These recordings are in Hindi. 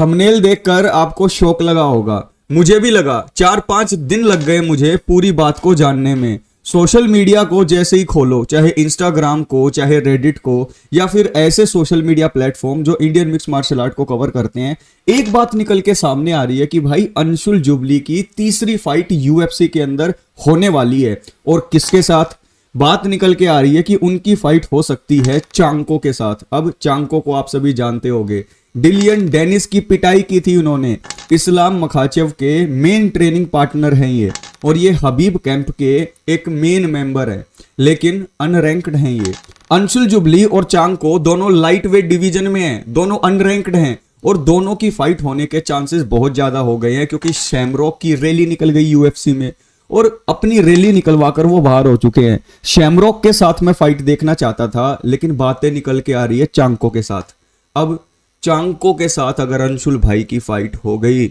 थंबनेल देखकर आपको शौक लगा होगा, मुझे भी लगा। 4-5 दिन लग गए मुझे पूरी बात को जानने में। सोशल मीडिया को जैसे ही खोलो, चाहे इंस्टाग्राम को, चाहे रेडिट को, या फिर ऐसे सोशल मीडिया प्लेटफॉर्म जो इंडियन मिक्स मार्शल आर्ट को कवर करते हैं, एक बात निकल के सामने आ रही है कि भाई अंशुल जुबली की तीसरी फाइट यूएफसी के अंदर होने वाली है। और किसके साथ? बात निकल के आ रही है कि उनकी फाइट हो सकती है चांको के साथ। अब चांको को आप सभी जानते होंगे, डिलियन डेनिस की पिटाई की थी उन्होंने। इस्लाम मखाचेव के मेन ट्रेनिंग पार्टनर हैं ये, और ये हबीब कैंप के एक मेन मेंबर है, लेकिन अनरैंक्ड हैं ये। अंशुल जुबली और चांको दोनों लाइट वेट डिवीजन में हैं, दोनों अनरैंक्ड हैं, और दोनों की फाइट होने के चांसेस बहुत ज्यादा हो गए हैं, क्योंकि शैमरॉक की रैली निकल गई यूएफसी में, और अपनी रैली निकलवाकर वो बाहर हो चुके हैं। शैमरॉक के साथ मैं फाइट देखना चाहता था, लेकिन बातें निकल के आ रही है चांको के साथ। अब चांको के साथ अगर अंशुल भाई की फाइट हो गई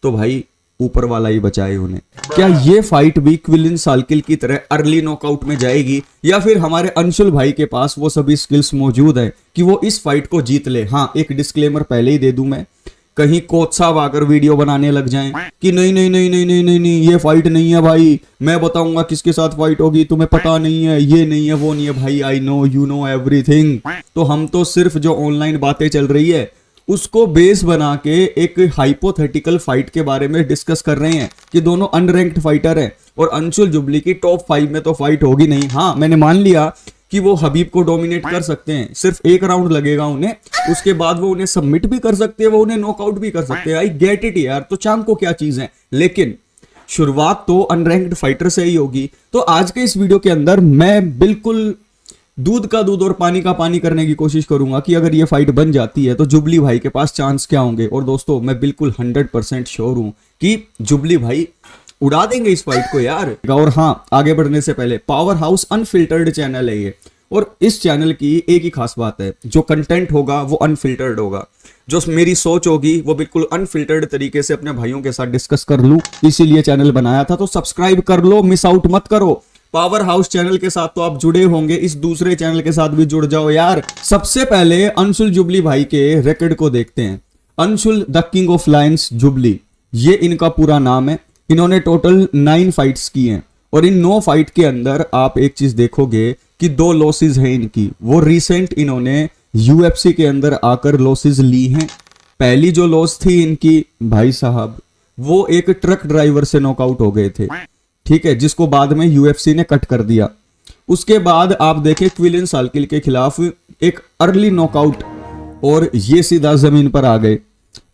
तो भाई ऊपर वाला ही बचाए उन्हें। क्या ये फाइट भी क्विलिन सालकिल की तरह अर्ली नॉकआउट में जाएगी, या फिर हमारे अंशुल भाई के पास वो सभी स्किल्स मौजूद है कि वो इस फाइट को जीत ले? हाँ, एक डिस्क्लेमर पहले ही दे दूं मैं, कहीं कोच साहब आकर वीडियो बनाने लग जाएं कि नहीं नहीं नहीं नहीं नहीं नहीं नहीं ये फाइट नहीं है भाई, मैं बताऊंगा किसके साथ फाइट होगी, तुम्हें पता नहीं है, ये नहीं है, वो नहीं है। भाई I know you know everything. तो हम तो सिर्फ जो ऑनलाइन बातें चल रही है उसको बेस बना के एक हाइपोथेटिकल फाइट के बारे में डिस्कस कर रहे हैं कि दोनों अनरैंक्ड फाइटर हैं, और अंशुल जुबली की टॉप 5 में तो फाइट होगी नहीं। हाँ, मैंने मान लिया कि वो हबीब को डोमिनेट कर सकते हैं, सिर्फ एक राउंड लगेगा उन्हें, उसके बाद वो उन्हें सबमिट भी कर सकते हैं, वो उन्हें नॉकआउट भी कर सकते हैं। आई गेट इट यार, तो चांको क्या चीज है, लेकिन शुरुआत तो अनरैंक्ड फाइटर से ही होगी। तो आज के इस वीडियो के अंदर मैं बिल्कुल दूध का दूध और पानी का पानी करने की कोशिश करूंगा कि अगर ये फाइट बन जाती है तो जुबली भाई के पास चांस क्या होंगे। और दोस्तों, मैं बिल्कुल 100% श्योर हूं कि जुबली भाई उड़ा देंगे इस फाइट को यार। और हाँ, आगे बढ़ने से पहले, पावर हाउस अनफिल्टर्ड चैनल है ये, और इस चैनल की एक ही खास बात है, जो कंटेंट होगा वो अनफिल्टर्ड होगा। जो मेरी सोच होगी वो बिल्कुल अनफिल्टर्ड तरीके से अपने भाइयों के साथ डिस्कस कर लूं, इसीलिए चैनल बनाया था। तो सब्सक्राइब कर लो, मिस आउट मत करो। पावर हाउस चैनल के साथ तो आप जुड़े होंगे, इस दूसरे चैनल के साथ भी जुड़ जाओ यार। सबसे पहले अंशुल जुबली भाई के रिकॉर्ड को देखते हैं। Anshul the king of Lions jubilee, ये इनका पूरा नाम है। इन्होंने टोटल 9 फाइट्स की हैं, और इन 9 फाइट के अंदर आप एक चीज देखोगे कि 2 लॉसेज हैं इनकी। वो रिसेंट इन्होंने यूएफसी के अंदर आकर लॉसेज ली हैं। पहली जो लॉस थी इनकी भाई साहब, वो एक ट्रक ड्राइवर से नॉकआउट हो गए थे, ठीक है, जिसको बाद में यूएफसी ने कट कर दिया। उसके बाद आप देखें क्विलिन सालकिल के खिलाफ एक अर्ली नॉकआउट, और ये सीधा जमीन पर आ गए।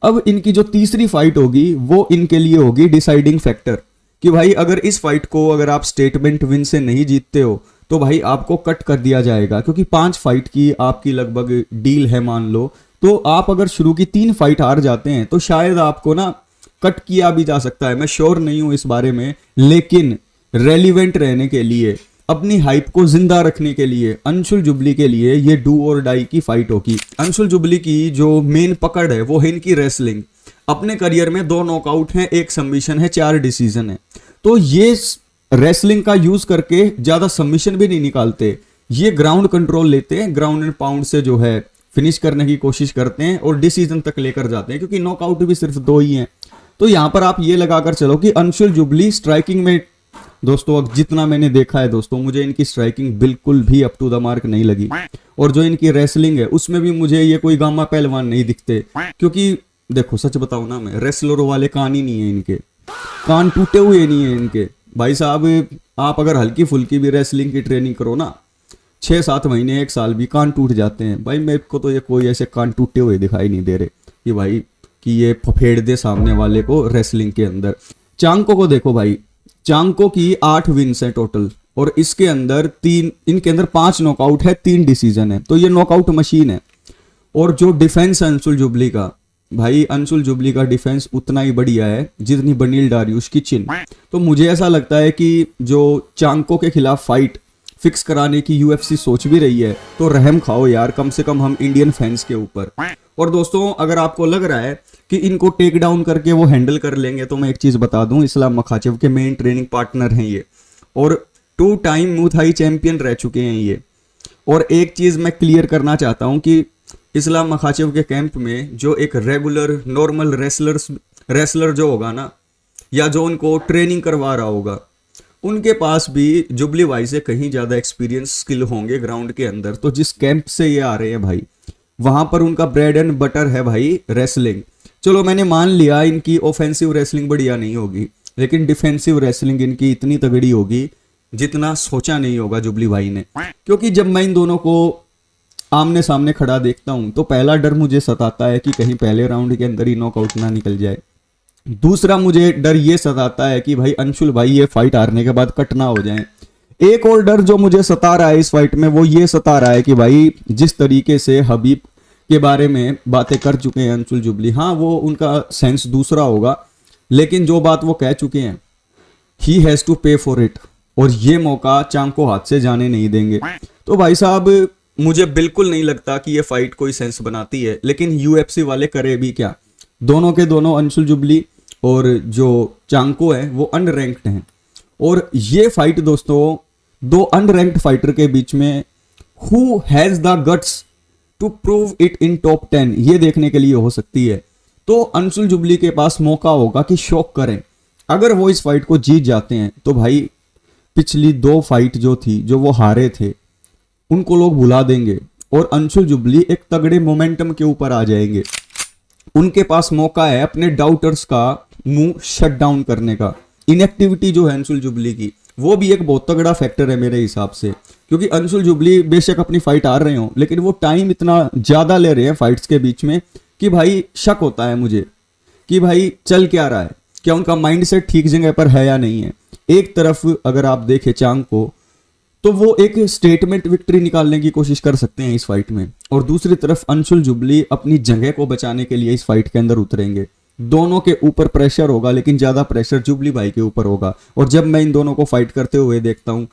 अब इनकी जो तीसरी फाइट होगी वो इनके लिए होगी डिसाइडिंग फैक्टर, कि भाई अगर इस फाइट को अगर आप स्टेटमेंट विन से नहीं जीतते हो तो भाई आपको कट कर दिया जाएगा, क्योंकि 5 फाइट की आपकी लगभग डील है मान लो। तो आप अगर शुरू की 3 फाइट हार जाते हैं तो शायद आपको ना कट किया भी जा सकता है, मैं श्योर नहीं हूं इस बारे में। लेकिन रेलिवेंट रहने के लिए, अपनी हाइप को जिंदा रखने के लिए, अंशुल जुबली के लिए ये डू और डाई की फाइट होगी। अंशुल जुबली की जो मेन पकड़ है वो है इनकी रेसलिंग। अपने करियर में 2 नॉकआउट हैं, 1 सबमिशन है, 4 डिसीजन है। तो ये रेसलिंग का यूज करके ज्यादा सबमिशन भी नहीं निकालते, ये ग्राउंड कंट्रोल लेते हैं, ग्राउंड एंड पाउंड से जो है फिनिश करने की कोशिश करते हैं और डिसीजन तक लेकर जाते हैं, क्योंकि नॉकआउट भी सिर्फ 2 ही हैं। तो यहां पर आप ये लगाकर चलो कि अंशुल जुबली स्ट्राइकिंग में, दोस्तों जितना मैंने देखा है दोस्तों, मुझे इनकी स्ट्राइकिंग बिल्कुल भी अप टू द मार्क नहीं लगी, और जो इनकी रेसलिंग है उसमें भी मुझे ये कोई गामा पहलवान नहीं दिखते। क्योंकि देखो सच बताऊं ना, मैं रेसलरों वाले कान ही नहीं है इनके, कान टूटे हुए नहीं है इनके भाई साहब। आप अगर हल्की फुल्की भी रेसलिंग की ट्रेनिंग करो ना, 6-7 महीने 1 साल भी कान टूट जाते हैं भाई। मेरे को तो ये कोई ऐसे कान टूटे हुए दिखाई नहीं दे रहे कि भाई कि ये फफेड़ दे सामने वाले को रेसलिंग के अंदर। चांको को देखो भाई, चांको की 8 विन्स है टोटल, और इसके अंदर इनके अंदर 5 नॉकआउट है, 3 डिसीजन है, तो ये नॉकआउट मशीन है। और जो डिफेंस है अंशुल जुबली का, भाई अंशुल जुबली का डिफेंस उतना ही बढ़िया है जितनी बनील डारियुश की चिन। तो मुझे ऐसा लगता है कि जो चांको के खिलाफ फाइट फिक्स कराने की यूएफसी सोच भी रही है, तो रहम खाओ यार कम से कम हम इंडियन फैंस के ऊपर। और दोस्तों, अगर आपको लग रहा है कि इनको टेक डाउन करके वो हैंडल कर लेंगे, तो मैं एक चीज बता दूं, इस्लाम मखाचेव के मेन ट्रेनिंग पार्टनर हैं ये, और 2 टाइम मुथाई चैंपियन रह चुके हैं ये। और एक चीज मैं क्लियर करना चाहता हूं कि इस्लाम मखाचेव के कैंप में जो एक रेगुलर नॉर्मल रेसलर जो होगा ना, या जो उनको ट्रेनिंग करवा रहा होगा, उनके पास भी जुबली भाई से कहीं ज़्यादा एक्सपीरियंस स्किल होंगे ग्राउंड के अंदर। तो जिस कैंप से ये आ रहे हैं भाई, वहाँ पर उनका ब्रेड एंड बटर है भाई रेसलिंग। चलो मैंने मान लिया इनकी ऑफेंसिव रेसलिंग बढ़िया नहीं होगी, लेकिन डिफेंसिव रेसलिंग इनकी इतनी तगड़ी होगी जितना सोचा नहीं होगा जुबली भाई ने। क्योंकि जब मैं इन दोनों को आमने सामने खड़ा देखता हूं तो पहला डर मुझे सताता है कि कहीं पहले राउंड के अंदर ही नॉकआउट ना निकल जाए। दूसरा मुझे डर ये सताता है कि भाई अंशुल भाई ये फाइट हारने के बाद कट ना हो जाए। एक और डर जो मुझे सता रहा है इस फाइट में, वो ये सता रहा है कि भाई जिस तरीके से हबीब के बारे में बातें कर चुके हैं अंशुल जुबली, हाँ वो उनका सेंस दूसरा होगा, लेकिन जो बात वो कह चुके हैं, ही हैज टू पे फॉर इट, और ये मौका चांग को हाथ से जाने नहीं देंगे। तो भाई साहब मुझे बिल्कुल नहीं लगता कि ये फाइट कोई सेंस बनाती है, लेकिन यूएफसी वाले करे भी क्या। दोनों के दोनों अंशुल जुबली और जो चांको है वो अनरैंक्ड हैं, और ये फाइट दोस्तों दो अनरैंक्ड फाइटर के बीच में who has the guts to prove it in top 10 ये देखने के लिए हो सकती है। तो अंशुल जुबली के पास मौका होगा कि शॉक करें। अगर वो इस फाइट को जीत जाते हैं तो भाई पिछली 2 फाइट जो थी, जो वो हारे थे, उनको लोग भुला देंगे और अंशुल जुबली एक तगड़े मोमेंटम के ऊपर आ जाएंगे। उनके पास मौका है अपने डाउटर्स का मुंह शट डाउन करने का। इनएक्टिविटी जो है अंशुल जुबली की, वो भी एक बहुत तगड़ा फैक्टर है मेरे हिसाब से, क्योंकि अंशुल जुबली बेशक अपनी फाइट हार रहे हो, लेकिन वो टाइम इतना ज्यादा ले रहे हैं फाइट्स के बीच में कि भाई शक होता है मुझे कि भाई चल क्या रहा है, क्या उनका माइंडसेट ठीक जगह पर है या नहीं है। एक तरफ अगर आप देखें चांग को, तो वो एक स्टेटमेंट विक्ट्री निकालने की कोशिश कर सकते हैं इस फाइट में, और दूसरी तरफ अंशुल जुबली अपनी जगह को बचाने के लिए इस फाइट के अंदर उतरेंगे। दोनों के ऊपर प्रेशर होगा, लेकिन ज्यादा प्रेशर जुबली भाई के ऊपर होगा। और जब मैं इन दोनों को फाइट करते हुए देखता हूं,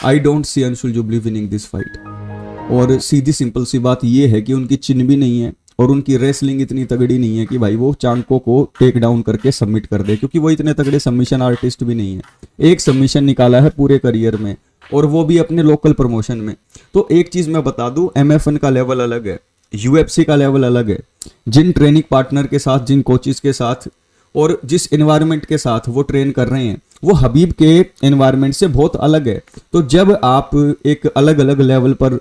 I don't see Anshul jubilee winning this fight. और सीधी सिंपल सी बात यह है कि उनकी चिन भी नहीं है और उनकी रेसलिंग इतनी तगड़ी नहीं है कि भाई वो चांको को टेक डाउन करके सबमिट कर दे, क्योंकि वो इतने तगड़े सबमिशन आर्टिस्ट भी नहीं है। एक सबमिशन निकाला है पूरे करियर में, और वो भी अपने लोकल प्रमोशन में। तो एक चीज मैं बता दूं, MFN का लेवल अलग है, UFC का लेवल अलग है। जिन ट्रेनिंग पार्टनर के साथ, जिन कोचेस के साथ और जिस एनवायरनमेंट के साथ वो ट्रेन कर रहे हैं, वो हबीब के एनवायरनमेंट से बहुत अलग है। तो जब आप एक अलग अलग लेवल पर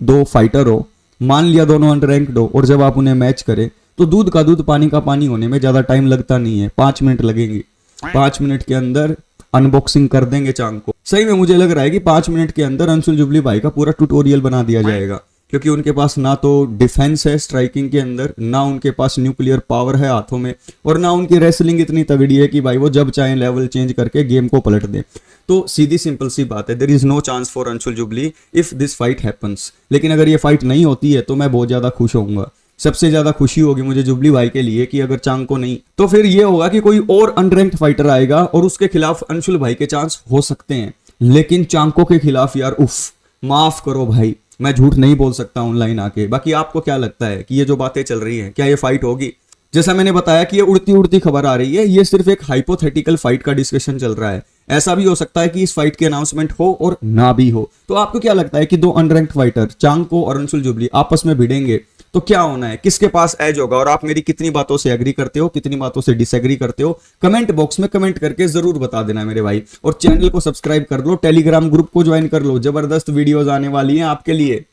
2 फाइटर हो, मान लिया दोनों अनरैंक्ड हो, और जब आप उन्हें मैच करें तो दूध का दूध पानी का पानी होने में ज्यादा टाइम लगता नहीं है, 5 मिनट लगेंगे। 5 मिनट के अंदर अनबॉक्सिंग कर देंगे चांग को। सही में मुझे लग रहा है कि 5 मिनट के अंदर अंशुल जुबली भाई का पूरा ट्यूटोरियल बना दिया जाएगा, क्योंकि उनके पास ना तो डिफेंस है स्ट्राइकिंग के अंदर, ना उनके पास न्यूक्लियर पावर है हाथों में, और ना उनकी रेसलिंग इतनी तगड़ी है कि भाई वो जब चाहे लेवल चेंज करके गेम को पलट दे। तो सीधी सिंपल सी बात है, there is no chance for Anshul Jubli if this fight happens. लेकिन अगर ये फाइट नहीं होती है तो मैं बहुत ज्यादा खुश होऊंगा। सबसे ज्यादा खुशी होगी मुझे जुबली भाई के लिए कि अगर चांग को नहीं, तो फिर ये होगा कि कोई और अनरैंक्ड फाइटर आएगा और उसके खिलाफ अंशुल भाई के चांस हो सकते हैं। लेकिन चांको के खिलाफ यार उफ, माफ करो भाई, मैं झूठ नहीं बोल सकता ऑनलाइन आके। बाकी आपको क्या लगता है कि ये जो बातें चल रही हैं, क्या ये फाइट होगी? जैसा मैंने बताया कि ये उड़ती उड़ती खबर आ रही है, ये सिर्फ एक हाइपोथेटिकल फाइट का डिस्कशन चल रहा है। ऐसा भी हो सकता है कि इस फाइट की अनाउंसमेंट हो और ना भी हो। तो आपको क्या लगता है कि 2 अनरैंक्ड फाइटर चांको और अंशुल जुबली आपस में भिड़ेंगे तो क्या होना है, किसके पास एज होगा? और आप मेरी कितनी बातों से एग्री करते हो, कितनी बातों से डिसएग्री करते हो, कमेंट बॉक्स में कमेंट करके जरूर बता देना मेरे भाई। और चैनल को सब्सक्राइब कर लो, टेलीग्राम ग्रुप को ज्वाइन कर लो, जबरदस्त वीडियोस आने वाली हैं आपके लिए।